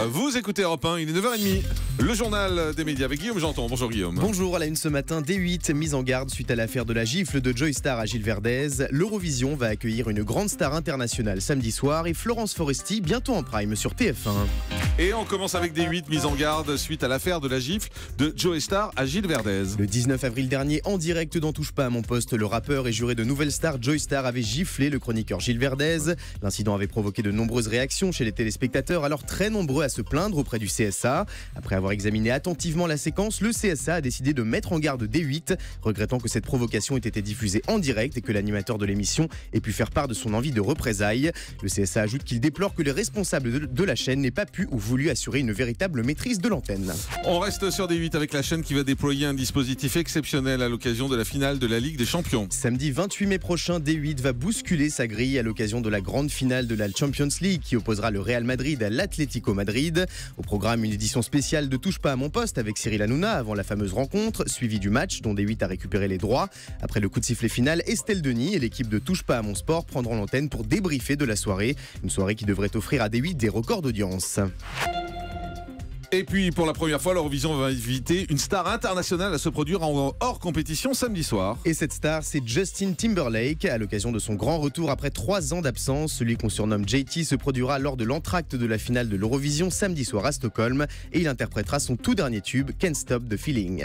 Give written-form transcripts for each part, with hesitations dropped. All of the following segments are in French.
Vous écoutez Europe 1, il est 9h30. Le journal des médias avec Guillaume Janton. Bonjour Guillaume. Bonjour, à la une ce matin, D8, mise en garde suite à l'affaire de la gifle de Joey Starr à Gilles Verdez. L'Eurovision va accueillir une grande star internationale samedi soir et Florence Foresti bientôt en prime sur TF1. Et on commence avec D8, mise en garde suite à l'affaire de la gifle de Joey Starr à Gilles Verdez. Le 19 avril dernier, en direct d'En touche pas à mon poste, le rappeur et juré de Nouvelle Star Joey Starr avait giflé le chroniqueur Gilles Verdez. L'incident avait provoqué de nombreuses réactions chez les téléspectateurs, alors très nombreux à se plaindre auprès du CSA. Après avoir examiné attentivement la séquence, le CSA a décidé de mettre en garde D8, regrettant que cette provocation ait été diffusée en direct et que l'animateur de l'émission ait pu faire part de son envie de représailles. Le CSA ajoute qu'il déplore que les responsables de la chaîne n'aient pas pu ou voulu assurer une véritable maîtrise de l'antenne. On reste sur D8 avec la chaîne qui va déployer un dispositif exceptionnel à l'occasion de la finale de la Ligue des Champions. Samedi 28 mai prochain, D8 va bousculer sa grille à l'occasion de la grande finale de la Champions League qui opposera le Real Madrid à l'Atlético Madrid. Au programme, une édition spéciale de Touche pas à mon poste avec Cyril Hanouna avant la fameuse rencontre, suivie du match dont D8 a récupéré les droits. Après le coup de sifflet final, Estelle Denis et l'équipe de Touche pas à mon sport prendront l'antenne pour débriefer de la soirée. Une soirée qui devrait offrir à D8 des records d'audience. Et puis pour la première fois, l'Eurovision va inviter une star internationale à se produire en hors compétition samedi soir. Et cette star, c'est Justin Timberlake. À l'occasion de son grand retour après 3 ans d'absence, celui qu'on surnomme JT se produira lors de l'entracte de la finale de l'Eurovision samedi soir à Stockholm. Et il interprétera son tout dernier tube, Can't Stop the Feeling.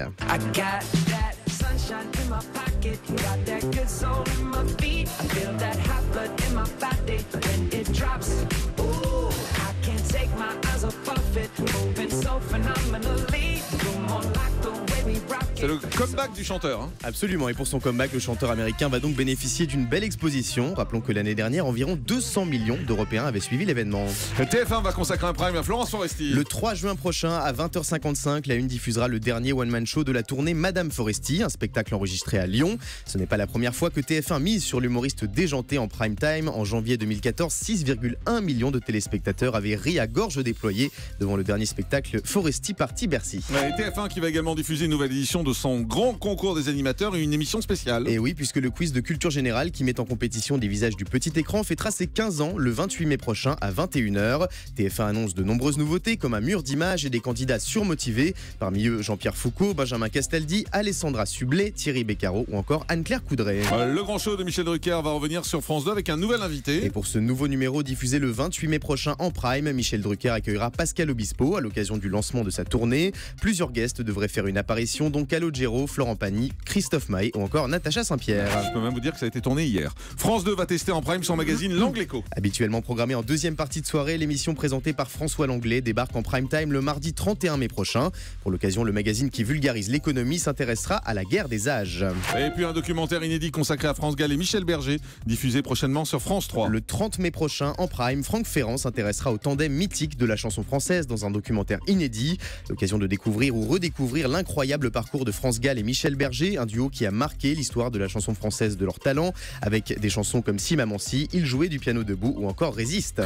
C'est le comeback du chanteur. Absolument, et pour son comeback, le chanteur américain va donc bénéficier d'une belle exposition. Rappelons que l'année dernière, environ 200 millions d'Européens avaient suivi l'événement. TF1 va consacrer un prime à Florence Foresti. Le 3 juin prochain, à 20h55, la Une diffusera le dernier one-man show de la tournée Madame Foresti, un spectacle enregistré à Lyon. Ce n'est pas la première fois que TF1 mise sur l'humoriste déjanté en prime time. En janvier 2014, 6,1 millions de téléspectateurs avaient ri à gorge déployée devant le dernier spectacle Foresti Party Bercy. Et TF1 qui va également diffuser une nouvelle édition de son grand concours des animateurs et une émission spéciale. Et oui, puisque le quiz de culture générale qui met en compétition des visages du petit écran fêtera ses 15 ans le 28 mai prochain à 21h. TF1 annonce de nombreuses nouveautés comme un mur d'images et des candidats surmotivés. Parmi eux, Jean-Pierre Foucault, Benjamin Castaldi, Alessandra Sublet, Thierry Beccaro ou encore Anne-Claire Coudray. Le grand show de Michel Drucker va revenir sur France 2 avec un nouvel invité. Et pour ce nouveau numéro diffusé le 28 mai prochain en prime, Michel Drucker accueillera Pascal Obispo à l'occasion du lancement de sa tournée. Plusieurs guests devraient faire une apparition, dont Calogero, Florent Pagny, Christophe Maé ou encore Natacha Saint-Pierre. Je peux même vous dire que ça a été tourné hier. France 2 va tester en prime son magazine L'Angle Écho. Habituellement programmée en deuxième partie de soirée, l'émission présentée par François Langlais débarque en prime time le mardi 31 mai prochain. Pour l'occasion, le magazine qui vulgarise l'économie s'intéressera à la guerre des âges. Et puis un documentaire inédit consacré à France Gall et Michel Berger, diffusé prochainement sur France 3. Le 30 mai prochain, en prime, Franck Ferrand s'intéressera au tandem mythique de la chanson française dans un documentaire inédit. L'occasion de découvrir ou redécouvrir l'incroyable parcours de France Gall et Michel Berger, un duo qui a marqué l'histoire de la chanson française de leur talent. Avec des chansons comme Si Maman Si, Ils jouaient du piano debout ou encore Résiste.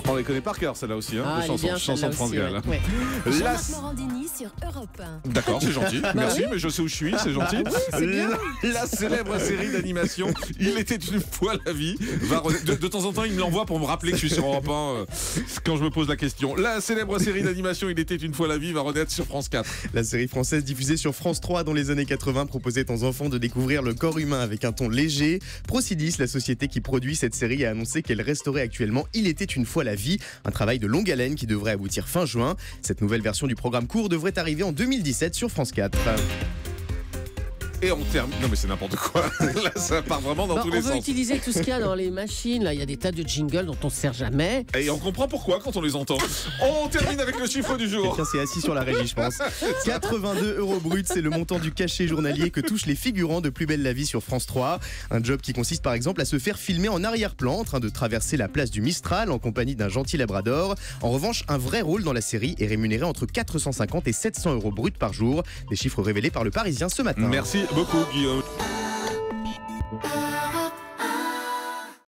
On les connaît par cœur, celle-là aussi, Ah, chanson de France Gall. Ouais. Jean-Marc Morandini sur Europe 1. D'accord, c'est gentil. Merci, mais je sais où je suis, c'est gentil. c'est bien. La célèbre série d'animation Il était une fois la vie va de temps en temps, il me l'envoie pour me rappeler que je suis sur Europe 1 quand je me pose la question. La célèbre série d'animation Il était une fois la vie va renaître sur France 4. La série française diffusée sur France 3 dans les années 80 proposait aux enfants de découvrir le corps humain avec un ton léger. Procidis, la société qui produit cette série, a annoncé qu'elle restaurait actuellement Il était une fois la vie, un travail de longue haleine qui devrait aboutir fin juin. Cette nouvelle version du programme court devrait arriver en 2017 sur France 4. Et on termine. Non mais c'est n'importe quoi. Là ça part vraiment dans tous les On veut sens. utiliser tout ce qu'il y a dans les machines. Là, il y a des tas de jingles dont on ne sert jamais. Et on comprend pourquoi quand on les entend. On termine avec le chiffre du jour. Quelqu'un s'est assis sur la régie, je pense. 82 € brut, c'est le montant du cachet journalier que touchent les figurants de Plus belle la vie sur France 3. Un job qui consiste par exemple à se faire filmer en arrière-plan en train de traverser la place du Mistral en compagnie d'un gentil labrador. En revanche, un vrai rôle dans la série est rémunéré entre 450 et 700 € brut par jour. Des chiffres révélés par Le Parisien ce matin. Merci beaucoup Guillaume.